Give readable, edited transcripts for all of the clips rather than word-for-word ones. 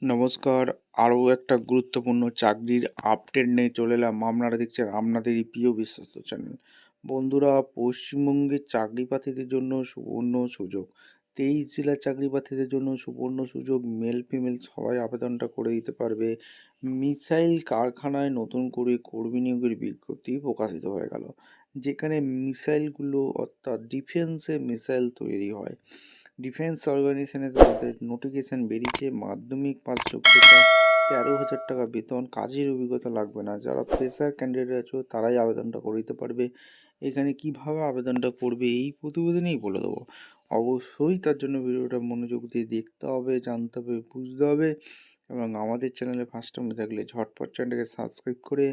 নমস্কার। আরও একটা গুরুত্বপূর্ণ চাকরির আপডেট নিয়ে চলে এলাম। আপনারা দেখছেন আপনাদেরই প্রিয় বিশ্বস্ত চ্যানেল। বন্ধুরা, পশ্চিমবঙ্গের চাকরি প্রার্থীদের জন্য সুবর্ণ সুযোগ। 23 জেলার চাকরি প্রার্থীদের জন্য সুবর্ণ সুযোগ। মেল ফিমেল সবাই আবেদনটা করে দিতে পারবে। মিসাইল কারখানায় নতুন করে কর্মী নিয়োগের বিজ্ঞপ্তি প্রকাশিত হয়ে গেল, যেখানে মিসাইলগুলো অর্থাৎ ডিফেন্সে মিসাইল তৈরি হয়। ডিফেন্স অর্গানাইজেশনে তোমাদের নোটিফিকেশান বেরিয়েছে। মাধ্যমিক পাস যোগ্যতা, 13,000 টাকা বেতন, কাজের অভিজ্ঞতা লাগবে না। যারা ফ্রেশার ক্যান্ডিডেট আছো তারাই আবেদনটা করে দিতে পারবে। এখানে কিভাবে আবেদনটা করবে এই প্রতিবেদনেই বলে দেবো। অবশ্যই তার জন্য ভিডিওটা মনোযোগ দিয়ে দেখতে হবে, জানতে হবে, বুঝতে হবে। এবং আমাদের চ্যানেলে ফার্স্ট টাইম থাকলে ঝটপট চ্যানেলটাকে সাবস্ক্রাইব করে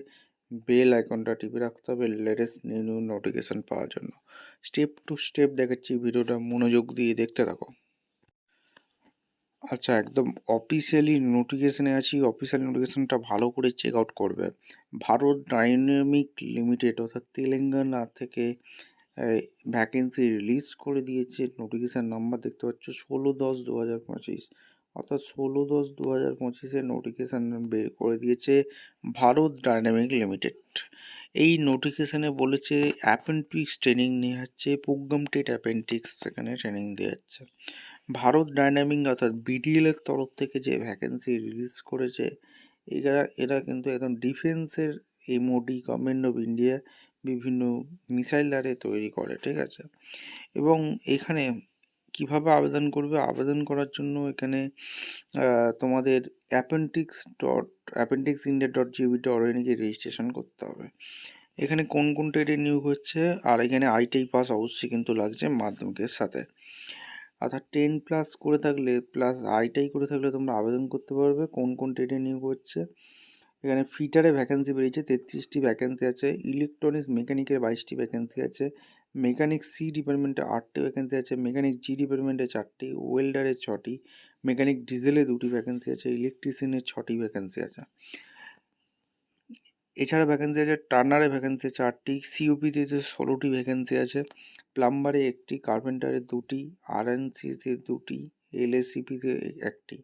বেল আইকনটা টিপে রাখতে হবে লেটেস্ট নিউ নোটিফিকেশান পাওয়ার জন্য। স্টেপ টু স্টেপ দেখাচ্ছি, ভিডিওটা মনোযোগ দিয়ে দেখতে থাকো। আচ্ছা, একদম অফিসিয়ালি নোটিফিকেশানে আছি। অফিসিয়াল নোটিফিকেশানটা ভালো করে চেক আউট করবে। ভারত ডাইনামিক লিমিটেড অর্থাৎ তেলেঙ্গানা থেকে ভ্যাকেন্সি রিলিজ করে দিয়েছে। নোটিফিকেশান নাম্বার দেখতে পাচ্ছ 16/10/2025, অর্থাৎ 16/10/2025 নোটিফিকেশান বের করে দিয়েছে ভারত ডাইনামিক লিমিটেড। এই নোটিফিকেশানে বলেছে অ্যাপেন্ডিক্স ট্রেনিং নেওয়া হচ্ছে, প্রোগ্রাম টেট অ্যাপেন্ডিক্স সেখানে ট্রেনিং দেওয়া হচ্ছে। ভারত ডাইনামিক অর্থাৎ বিডিএলের তরফ থেকে যে ভ্যাকেন্সি রিলিজ করেছে, এরা কিন্তু একদম ডিফেন্সের এমওডি গভর্নমেন্ট অফ ইন্ডিয়া বিভিন্ন মিসাইল দ্বারে তৈরি করে, ঠিক আছে। এবং এখানে কিভাবে আবেদন করবে, আবেদন করার জন্য এখানে তোমাদের appendixindia.gov.in রেজিস্ট্রেশন করতে হবে। এখানে কোন কোন ট্রেডে নিয়োগ হচ্ছে, আর এখানে আইটিআই পাস অবশ্যই কিন্তু লাগছে মাধ্যমিকের সাথে। অর্থাৎ 10+ করে থাকলে প্লাস আইটিআই করে থাকলে তোমরা আবেদন করতে পারবে। কোন কোন ট্রেডে নিয়োগ হচ্ছে, এখানে ফিটারে ভ্যাকেন্সি বেরিয়েছে 33টি ভ্যাকেন্সি আছে। ইলেকট্রনিক্স মেকানিকের 22টি ভ্যাকেন্সি আছে। মেকানিক সি ডিপার্টমেন্টে 8টি ভ্যাকেন্সি আছে। মেকানিক জি ডিপার্টমেন্টে 4টি, ওয়েল্ডারে 6টি, মেকানিক ডিজেলে 2টি ভ্যাকেন্সি আছে, ইলেকট্রিশিয়ানের 6টি ভ্যাকেন্সি আছে। এছাড়া ভ্যাকেন্সি আছে টার্নারে ভ্যাকেন্সি 4টি, সিওপিতে 16টি ভ্যাকেন্সি আছে, প্লাম্বারে 1টি, কার্পেন্টারে 2টি, আরএনসিতে 2টি, এলএসিপিতে 1টি।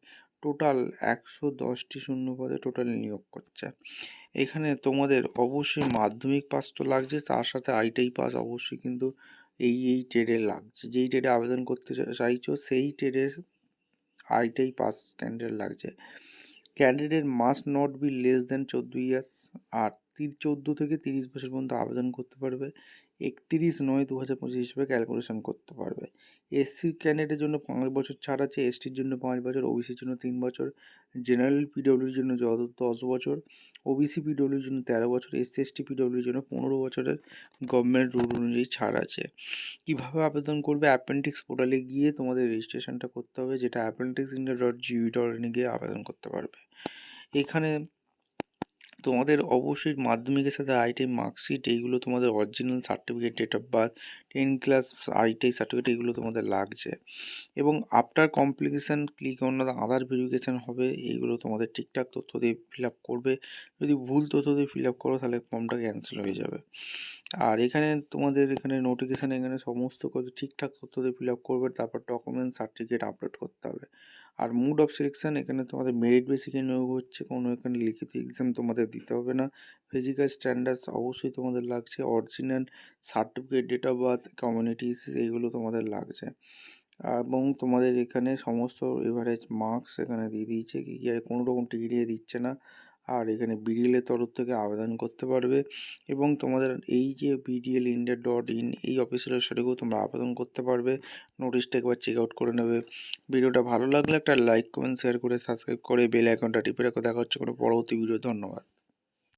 টোটাল 110টি শূন্য পদে টোটাল নিয়োগ করছে। এখানে তোমাদের অবশ্যই মাধ্যমিক পাস তো লাগছে, তার সাথে আইটিআই পাস অবশ্যই কিন্তু এই ট্রেডে লাগছে। যেই ট্রেডে আবেদন করতে চাইছো সেই ট্রেডে আইটিআই পাস ক্যান্ডিডেট লাগছে। Candidate must not be less than 14 years, আর 14 থেকে 30 বছর পর্যন্ত আবেদন করতে পারবে। 31/9/2025 হিসেবে ক্যালকুলেশন করতে পারবে। এসসি ক্যান্ডিডেটের জন্য 5 বছর ছাড় আছে, এসটির জন্য 5 বছর, ওবিসির জন্য 3 বছর, জেনারেল পিডব্লিউর জন্য 10 বছর, ওবিসি পিডব্লিউর জন্য 13 বছর, এসসি এসটি পিডব্লিউর জন্য 15 বছরের গভর্নমেন্ট রুল অনুযায়ী ছাড় আছে। কীভাবে আবেদন করবে, অ্যাপেন্ডিক্স পোর্টালে গিয়ে তোমাদের রেজিস্ট্রেশনটা করতে হবে, যেটা appendixindia.gov.in গিয়ে আবেদন করতে পারবে। এখানে তোমাদের অবশ্যই মাধ্যমিকের সাথে আইটিআই মার্কশিট, এইগুলো তোমাদের original certificate, date of birth, 10 class ITI certificate, এগুলো তোমাদের লাগছে। এবং after complication click on the other verification হবে, এইগুলো তোমাদের ঠিকঠাক তথ্য দিয়ে ফিল আপ করবে। যদি ভুল তথ্য দিয়ে ফিল আপ করো তাহলে ফর্মটা ক্যান্সেল হয়ে যাবে। আর এখানে তোমাদের এখানে নোটিফিকেশান এখানে সমস্ত কিছু ঠিকঠাক তথ্য দিয়ে ফিল আপ করবে, তারপর ডকুমেন্ট সার্টিফিকেট আপলোড করতে হবে। আর মুড অফ সিলেকশান এখানে তোমাদের মেরিট বেসিকে নিয়োগ হচ্ছে, কোনো এখানে লিখিত এক্সাম তোমাদের দিতে হবে না। ফিজিক্যাল স্ট্যান্ডার্ডস অবশ্যই তোমাদের লাগছে, original certificate, date of birth, communities, এইগুলো তোমাদের লাগছে। এবং তোমাদের এখানে সমস্ত এভারেজ মার্কস এখানে দিয়ে দিয়েছে, কি আর কোনো রকম টিকিটিয়ে দিচ্ছে না। আর এখানে বিডিএলের তরফ থেকে আবেদন করতে পারবে। এবং তোমাদের এই যে bdlindia.in এই অফিসিয়াল ওয়েবসাইটেও তোমরা আবেদন করতে পারবে। নোটিশটা একবার চেক আউট করে নেবে। ভিডিওটা ভালো লাগলে একটা লাইক, কমেন্ট, শেয়ার করে সাবস্ক্রাইব করে বেল আইকনটা টিপে রাখো। দেখা হচ্ছে কোনো পরবর্তী ভিডিও। ধন্যবাদ।